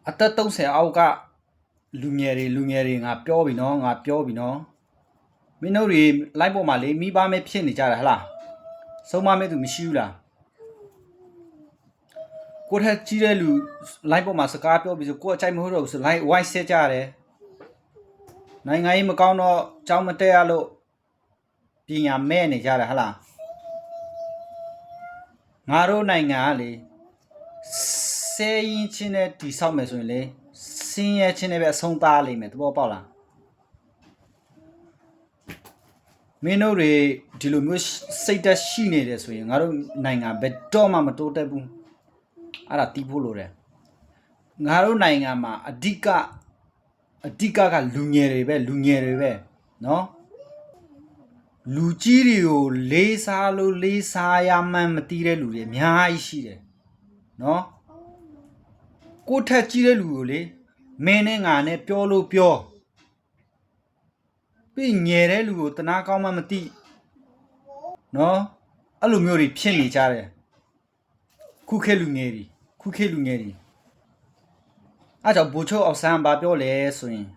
အသက်30အောက်ကလူငယ်တွေငါပြောပြီနော်မင်းတို့တွေလိုက်ပေါ်မှာလေမိဘမဲဖြစ်နေကြတာဟလားဆုံးမမဲသူမရှိဘူးလားကိုထက်ကြီးတဲ့လူလိုက်ပေါ်မှာစကားပြောပြီးဆိုကိုအကြိုက်မဟုတ်တော့ဘူးဆိုလိုက်ဝိုင်းဆက်ကြတယ်နိုင်ငံရေးမကောင်းတော့ကြောင်းမတက်ရလို့ပညာမဲ့နေကြတာဟလားငါတို့နိုင်ငံကလေဆဲရင်ချင်းနဲ့တီဆောက်မယ်ဆိုရင်လေစင်းရဲချင်းနဲ့ပဲအဆုံးသားလိမ့်မယ်သဘောပေါက်လားမင်းတို့တွေဒီလိုမျိုးစိတ်တက်ရှိနေတယ်ဆိုရင်ငါတို့နိုင်ငံဘယ်တော့မှမတိုးတက်ဘူးအဲ့ဒါတီးဖို့လိုတယ်ငါတို့နိုင်ငံမှာအဓိကကလူငယ်တွေပဲနော်လူကြီးတွေကိုလေးစားလို့လေးစားရမှန်းမသိတဲ့လူတွေအများကြီးရှိတယ်နော်ကိုထက်ကြီးတဲ့လူကိုလေမင်းနဲ့ငါနဲ့ပြောလို့ပြောပြီးငယ်တဲ့လူကိုတနာကောင်းမှမသိနော်အဲ့လိုမျိုးတွေဖြစ်နေကြတယ်ခုခေတ်လူငယ်တွေအဲ့ကြောင့်ဘိုးချုပ်အောင်ဆန်းဘာပြောလဲဆိုရင်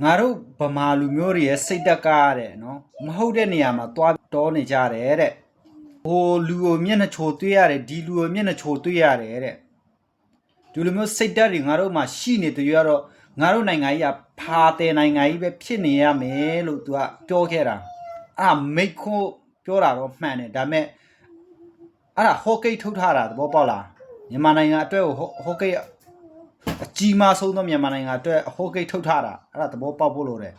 ငါတို့ဗမာလူမျိုးတွေရဲ့စိတ်တက်ကားတဲ့နော်မဟုတ်တဲ့နေရာမှာတွားတော်နေကြတယ်တဲ့ဟိုလူကိုမျက်နှာချိုတွေ့ရတယ်ဒီလူကိုမျက်နှာချိုတွေ့ရတယ်တဲ့ဒီလိုမျိုးစိတ်တက်တွေငါတို့မှာရှိနေတယ်ရတော့ငါတို့နိုင်ငံကြီးကဖာတယ်နိုင်ငံကြီးပဲဖြစ်နေရမယ်လို့သူကပြောခဲ့တာအဲ့မိတ်ခိုးပြောတာတော့မှန်တယ်ဒါပေမဲ့အဲ့ဒါဟော့ကိတ်ထုတ်ထားတာသဘောပေါက်လားမြန်မာနိုင်ငံအတွက်ကိုဟော့ကိတ်အကြီးမားဆုံးသောမြန်မာနိုင်ငံအတွက်ဟော့ကိတ်ထုတ်ထားတာအဲ့ဒါသဘောပေါက်ဖို့လိုတယ်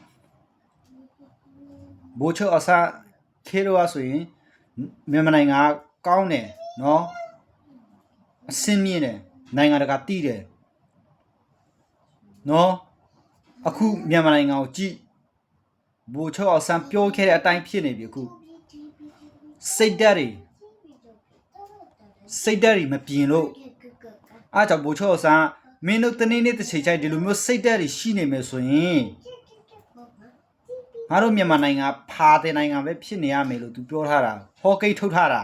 ဘိုးချုပ်အစားခေရောဆိုရင်မြန်မာနိုင်ငံကောင်းတယ်နော်အစင်းမြင့်တယ်နိုင်ငံတကာတည်တယ်နော်အခုမြန်မာနိုင်ငံကိုကြည့်ဘိုးချုပ်အဆန်းပြောခဲ့တဲ့အတိုင်းဖြစ်နေပြီအခုစိတ်ဓာတ်တွေမပြင်လို့အားကြောင့်ဘိုးချုပ်အဆန်းမင်းတို့တနေ့နေ့တစ်ချိန်ချိုက်ဒီလိုမျိုးစိတ်ဓာတ်တွေရှိနေမယ်ဆိုရင်ငါတို့မြန်မာနိုင်ငံဖာတဲ့နိုင်ငံပဲဖြစ်နေရမယ်လို့သူပြောထားတာဟော့ကိတ်ထုတ်ထားတာ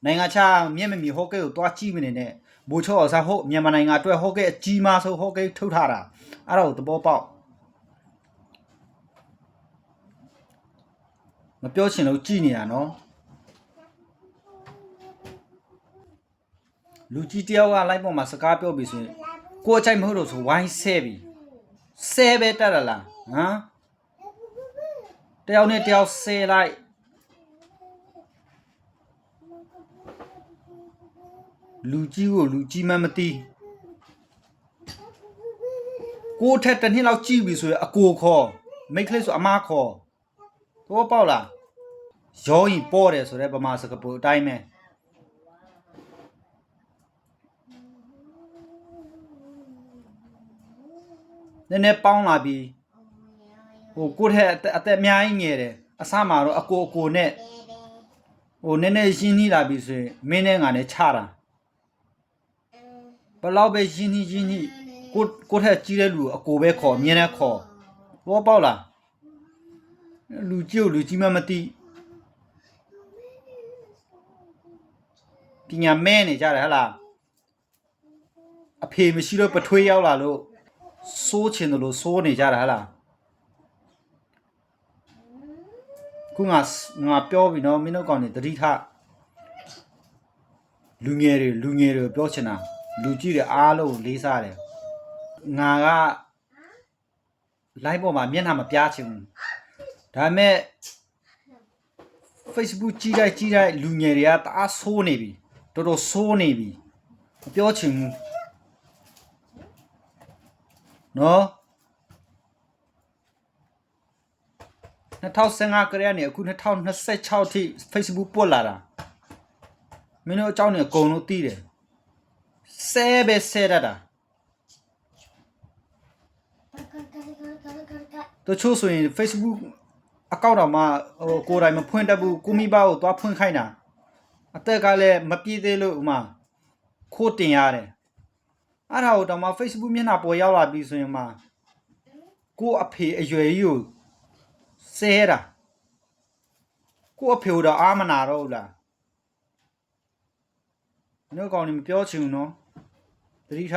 နိုင်ငံခြားမျက်မမြင်ဟော့ကိတ်ကိုတွားကြည့်မနေနဲ့ဘိုးချုပ်အဆန်းဟုတ်မြန်မာနိုင်ငံအတွက်ဟော့ကိတ်အကြီးမားဆုံးဟော့ကိတ်ထုတ်ထားတာအဲ့ဒါကိုသဘောပေါက်မပြောချင်လို့ကြည်နေတာနော်လူကြီးတယောက်ကလိုက်ပေါ်မှာစကားပြောပြီးဆိုရင်ကိုအကြိုက်မဟုတ်လို့ဆိုဝိုင်းဆဲပြီဆဲပဲတက်လာလားဟမ်တယောက်နဲ့တယောက်ဆဲလိုက်လူကြီးကိုလူကြီးမှမသိကိုထက်တစ်နှစ်လောက်ကြည့်ပြီဆိုရင်အကိုခေါ်မိတ်ကလေးဆိုအမခေါ်တော့ပေါက်လားရောရင်ပေါ်တယ်ဆိုတဲ့ဗမာစကားပုံအတိုင်းပဲနည်းနည်းပေါင်းလာပြီးဟိုကိုထက်အသက်အများကြီးငယ်တယ်အစမှာတော့အကိုနဲ့ဟိုနည်းနည်းရှင်းနှီးလာပြီဆိုရင်မင်းနဲ့ငါနဲ့ချတာဘလောက်ပဲရှင်းနှီးကိုထက်ကြီးတဲ့လူကိုအကိုပဲခေါ်မြင်နဲ့ခေါ်ဘောပေါက်လားလူကြီးမှမသိပညာမဲနေကြတယ်ဟလားအဖေမရှိတော့ပထွေးရောက်လာလို့စိုးချင်တယ်လို့စိုးနေကြတာဟလားခုငါပြောပြီနော်မင်းတို့ကောင်နေတတိထလူငယ်တွေပြောချင်တာလူကြီးတွေအားလုံးလေးစားတယ်ငါကလိုင်းပေါ်မှာမျက်နှာမပြားချင်ဘူးဒါပေမဲ့ Facebook ကြီးလိုက်လူငယ်တွေကတအားဆိုးနေပြီတော်တော်ဆိုးနေပြီမပြောချင်ဘူးနော်2015ကရက်နေအခု2026ထိ Facebook ပွတ်လာတာမင်းတို့အကြောင်းတွေအကုန်လုံးသိတယ်ဆဲပဲဆဲတတ်တာတို့ချို့ဆိုရင် Facebook အကောင့်တော်မှာဟိုကိုယ်တိုင်မဖွင့်တတ်ဘူးကိုမိဘကိုသွားဖွင့်ခိုင်းတာအသက်ကလည်းမပြည့်သေးလို့ဥမာခိုးတင်ရတယ်အဲ့ဒါကိုတော့မှ Facebook မျက်နှာပေါ်ရောက်လာပြီဆိုရင်မှကိုအဖေအရွယ်ကြီးကိုဆဲတာကိုအဖေတော့အာမနာတော့ဘူးလားနှုတ်ကောင်နေမပြောချင်ဘူးနော်တတိထ